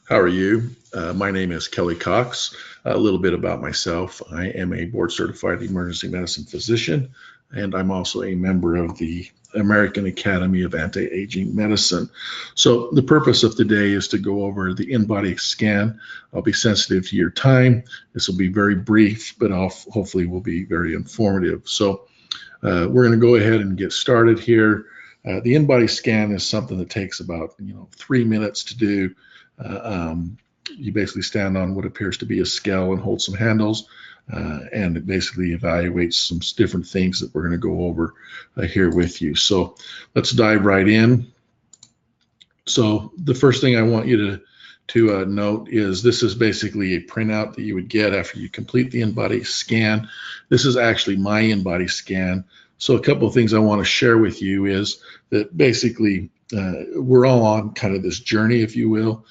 How are you? My name is Kelly Cox. A little bit about myself. I am a board certified emergency medicine physician, and I'm also a member of the American Academy of Anti-Aging Medicine. So the purpose of today is to go over the in-body scan. I'll be sensitive to your time. This will be very brief, but hopefully will be very informative. So we're going to go ahead and get started here. The in-body scan is something that takes about 3 minutes to do. You basically stand on what appears to be a scale and hold some handles, and it basically evaluates some different things that we're going to go over here with you. So let's dive right in. So the first thing I want you to note is this is basically a printout that you would get after you complete the in-body scan. This is actually my in-body scan. So a couple of things I want to share with you is that basically we're all on kind of this journey, if you will,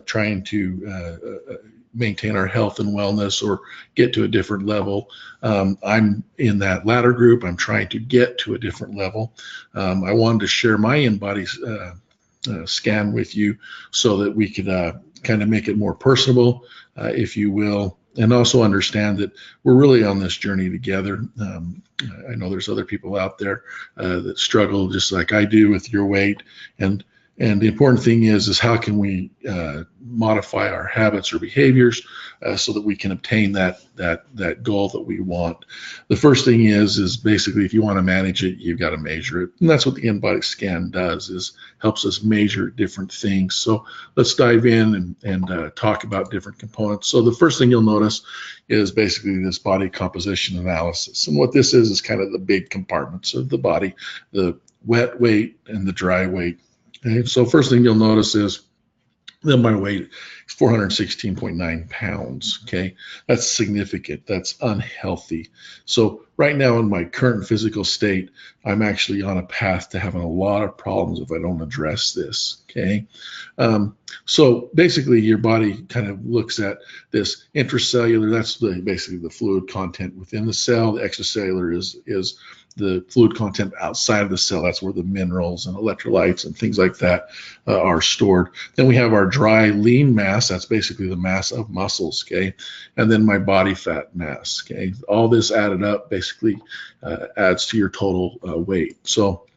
trying to maintain our health and wellness or get to a different level. I'm in that latter group. I'm trying to get to a different level. I wanted to share my in-body scan with you so that we could kind of make it more personable, if you will, and also understand that we're really on this journey together. I know there's other people out there that struggle just like I do with your weight, and the important thing is how can we modify our habits or behaviors so that we can obtain that goal that we want. The first thing is basically if you want to manage it, you've got to measure it, and that's what the in-body scan does, is helps us measure different things. So let's dive in and talk about different components. So the first thing you'll notice is basically this body composition analysis, and what this is kind of the big compartments of the body, the wet weight and the dry weight. Okay, so first thing you'll notice is that my weight is 416.9 pounds. Okay, that's significant. That's unhealthy. So right now in my current physical state, I'm actually on a path to having a lot of problems if I don't address this. Okay, so basically your body kind of looks at this intracellular. That's basically the fluid content within the cell. The extracellular is the fluid content outside of the cell. That's where the minerals and electrolytes and things like that are stored. Then we have our dry lean mass. That's basically the mass of muscles, okay? And then my body fat mass, okay? All this added up basically adds to your total weight. So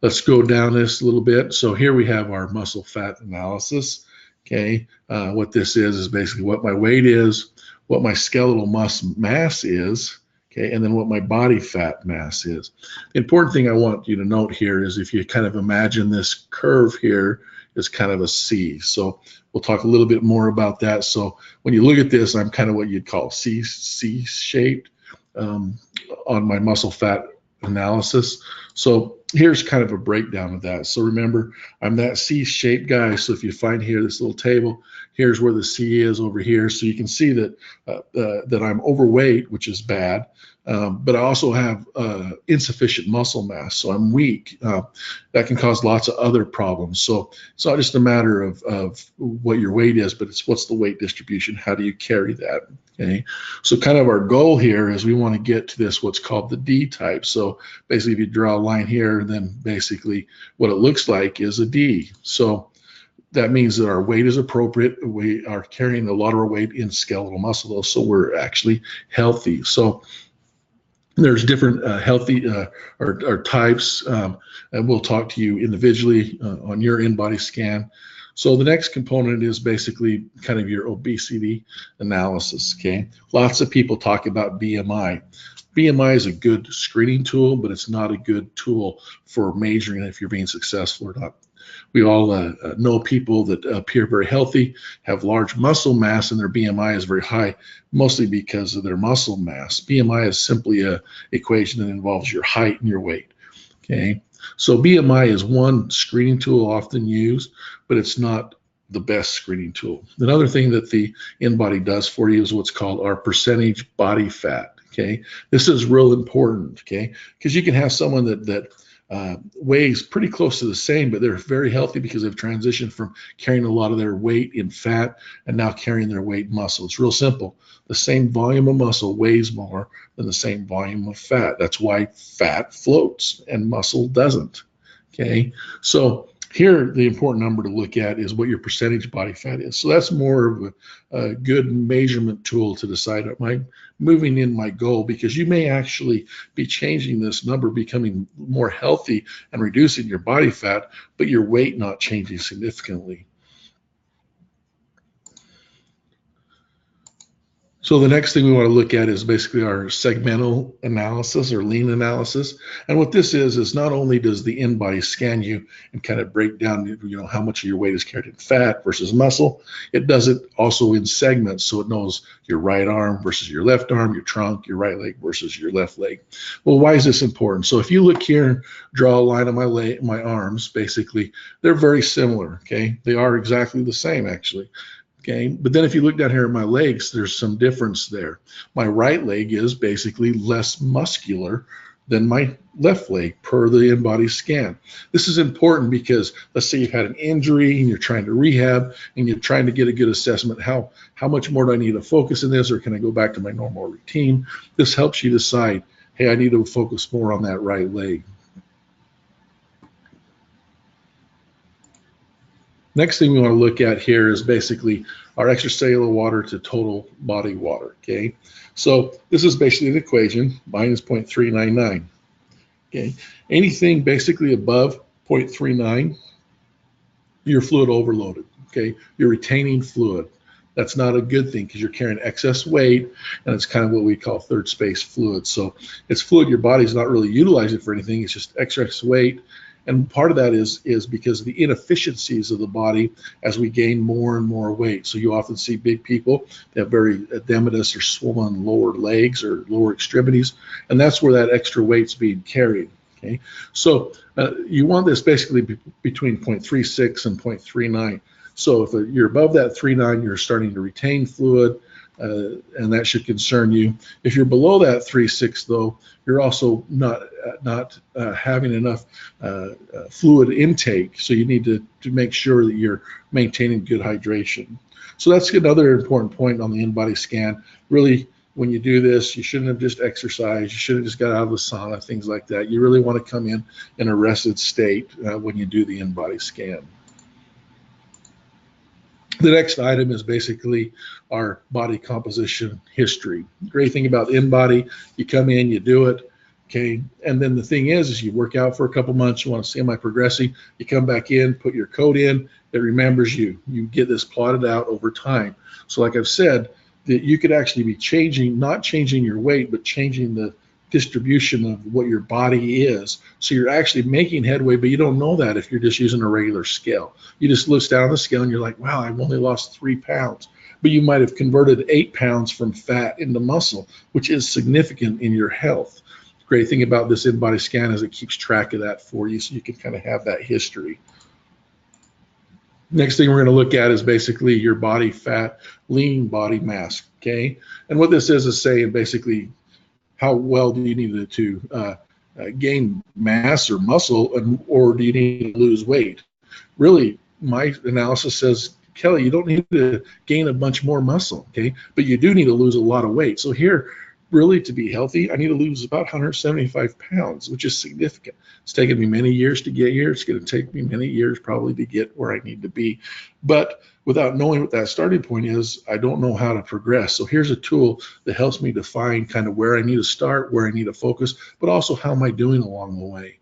let's go down this a little bit. So here we have our muscle fat analysis, okay? What this is basically what my weight is, what my skeletal mass is, okay, and then what my body fat mass is. The important thing I want you to note here is if you kind of imagine this curve here is kind of a C. So we'll talk a little bit more about that. So when you look at this, I'm kind of what you'd call C-shaped on my muscle fat analysis. So here's kind of a breakdown of that. So remember, I'm that C-shaped guy. So if you find here this little table, here's where the C is over here. So you can see that that I'm overweight, which is bad, but I also have insufficient muscle mass. So I'm weak. That can cause lots of other problems. So it's not just a matter of what your weight is, but it's what's the weight distribution. How do you carry that? Okay. So kind of our goal here is we want to get to this what's called the D type. So basically if you draw a line here, then basically what it looks like is a D. So that means that our weight is appropriate. We are carrying a lot of our weight in skeletal muscle, though, so we're actually healthy. So there's different healthy or types, and we'll talk to you individually on your in-body scan. So the next component is basically kind of your obesity analysis, okay? Lots of people talk about BMI. BMI is a good screening tool, but it's not a good tool for measuring if you're being successful or not. We all know people that appear very healthy, have large muscle mass, and their BMI is very high, mostly because of their muscle mass. BMI is simply an equation that involves your height and your weight, okay? So BMI is one screening tool often used, but it's not the best screening tool. Another thing that the InBody does for you is what's called our percentage body fat, okay? This is real important, okay? Because you can have someone that weighs pretty close to the same, but they're very healthy because they've transitioned from carrying a lot of their weight in fat and now carrying their weight in muscle. It's real simple. The same volume of muscle weighs more than the same volume of fat. That's why fat floats and muscle doesn't. Okay, so Here, the important number to look at is what your percentage body fat is. So that's more of a good measurement tool to decide, am I moving in my goal? Because you may actually be changing this number, becoming more healthy and reducing your body fat, but your weight not changing significantly. So the next thing we want to look at is basically our segmental analysis or lean analysis. And what this is not only does the Inbody scan you and kind of break down, how much of your weight is carried in fat versus muscle, it does it also in segments. So it knows your right arm versus your left arm, your trunk, your right leg versus your left leg. Well, why is this important? So if you look here and draw a line on my arms, basically, they're very similar, okay? They are exactly the same, actually. Okay, but then if you look down here at my legs, there's some difference there. My right leg is basically less muscular than my left leg per the Inbody scan. This is important because let's say you've had an injury and you're trying to rehab and you're trying to get a good assessment. How much more do I need to focus in this, or can I go back to my normal routine? This helps you decide, hey, I need to focus more on that right leg. Next thing we want to look at here is basically our extracellular water to total body water, okay? So this is basically an equation, minus 0.399, okay? Anything basically above 0.39, you're fluid overloaded, okay? You're retaining fluid. That's not a good thing because you're carrying excess weight, and it's kind of what we call third space fluid. So it's fluid your body's not really utilizing for anything. It's just excess weight. And part of that is because of the inefficiencies of the body as we gain more and more weight. So you often see big people that have very edematous or swollen lower legs or lower extremities, and that's where that extra weight's being carried. Okay, so you want this basically between 0.36 and 0.39. So if you're above that 3.9, you're starting to retain fluid, and that should concern you. If you're below that 3.6, though, you're also not having enough fluid intake, so you need to make sure that you're maintaining good hydration. So that's another important point on the Inbody scan. Really, when you do this, you shouldn't have just exercised. You shouldn't have just got out of the sauna, things like that. You really want to come in a rested state when you do the Inbody scan. The next item is basically our body composition history. The great thing about Inbody, you come in, you do it, okay? And then the thing is you work out for a couple months, you want to see, am I progressing? You come back in, put your code in, it remembers you. You get this plotted out over time. So like I've said, that you could actually be changing, not changing your weight, but changing the distribution of what your body is. So you're actually making headway, but you don't know that if you're just using a regular scale. You just look down the scale and you're like, wow, I've only lost 3 pounds. But you might have converted 8 pounds from fat into muscle, which is significant in your health. The great thing about this Inbody scan is it keeps track of that for you, so you can kind of have that history. Next thing we're going to look at is basically your body fat, lean body mass, okay? And what this is saying basically how well do you need to gain mass or muscle, or do you need to lose weight? Really, my analysis says, Kelly, you don't need to gain a bunch more muscle, okay? But you do need to lose a lot of weight. So here, really to be healthy, I need to lose about 175 pounds, which is significant. It's taken me many years to get here. It's going to take me many years probably to get where I need to be. But without knowing what that starting point is, I don't know how to progress. So here's a tool that helps me define kind of where I need to start, where I need to focus, but also how am I doing along the way.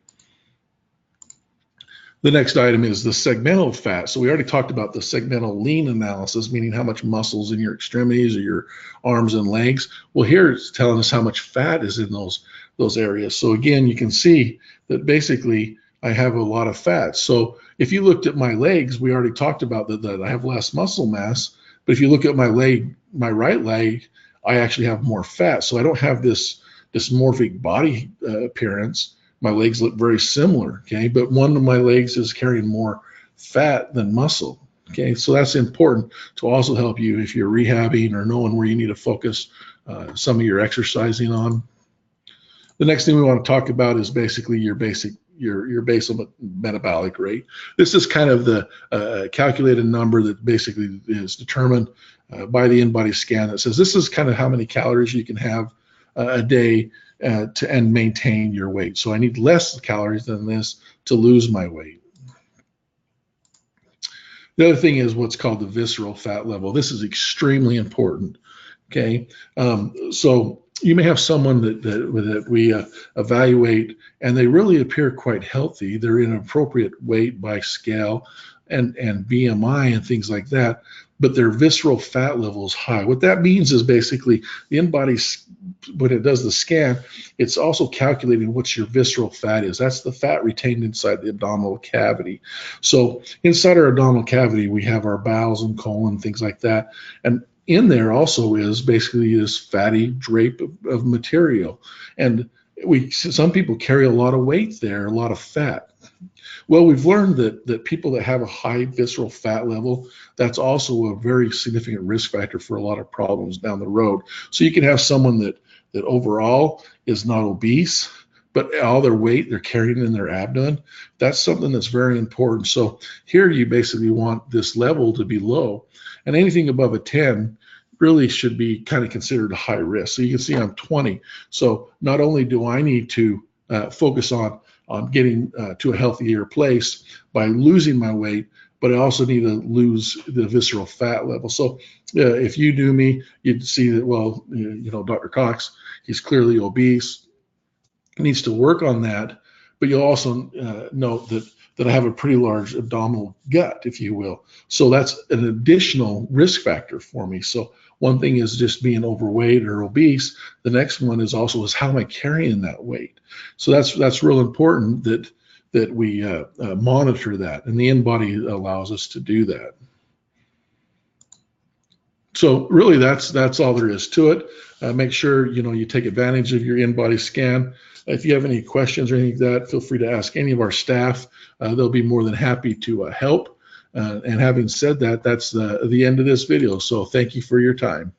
The next item is the segmental fat. So we already talked about the segmental lean analysis, meaning how much muscle's in your extremities or your arms and legs. Well, here it's telling us how much fat is in those areas. So again, you can see that basically I have a lot of fat. So if you looked at my legs, we already talked about that I have less muscle mass. But if you look at my leg, my right leg, I actually have more fat. So I don't have this dysmorphic body appearance. My legs look very similar, okay? But one of my legs is carrying more fat than muscle, okay? So that's important to also help you if you're rehabbing or knowing where you need to focus some of your exercising on. The next thing we want to talk about is basically your basal metabolic rate. This is kind of the calculated number that basically is determined by the Inbody scan that says this is kind of how many calories you can have a day and maintain your weight. So I need less calories than this to lose my weight. The other thing is what's called the visceral fat level. This is extremely important. Okay, so you may have someone that we evaluate, and they really appear quite healthy. They're in appropriate weight by scale and BMI and things like that, but their visceral fat level is high. What that means is basically the InBody, when it does the scan, it's also calculating what your visceral fat is. That's the fat retained inside the abdominal cavity. So inside our abdominal cavity, we have our bowels and colon, things like that. And in there also is basically this fatty drape of material. And some people carry a lot of weight there, a lot of fat. Well, we've learned that people that have a high visceral fat level, that's also a very significant risk factor for a lot of problems down the road. So you can have someone that overall is not obese, but all their weight they're carrying in their abdomen. That's something that's very important. So here you basically want this level to be low, and anything above a 10 really should be kind of considered a high risk. So you can see I'm 20. So not only do I need to focus on getting to a healthier place by losing my weight, but I also need to lose the visceral fat level. So if you knew me, you'd see that, well, Dr. Cox, he's clearly obese, needs to work on that, but you'll also note that I have a pretty large abdominal gut, if you will. So that's an additional risk factor for me. So one thing is just being overweight or obese. The next one is how am I carrying that weight? So that's real important that we monitor that, and the InBody allows us to do that. So really, that's all there is to it. Make sure you take advantage of your InBody scan. If you have any questions or anything like that, feel free to ask any of our staff. They'll be more than happy to help. And having said that, that's the end of this video. So thank you for your time.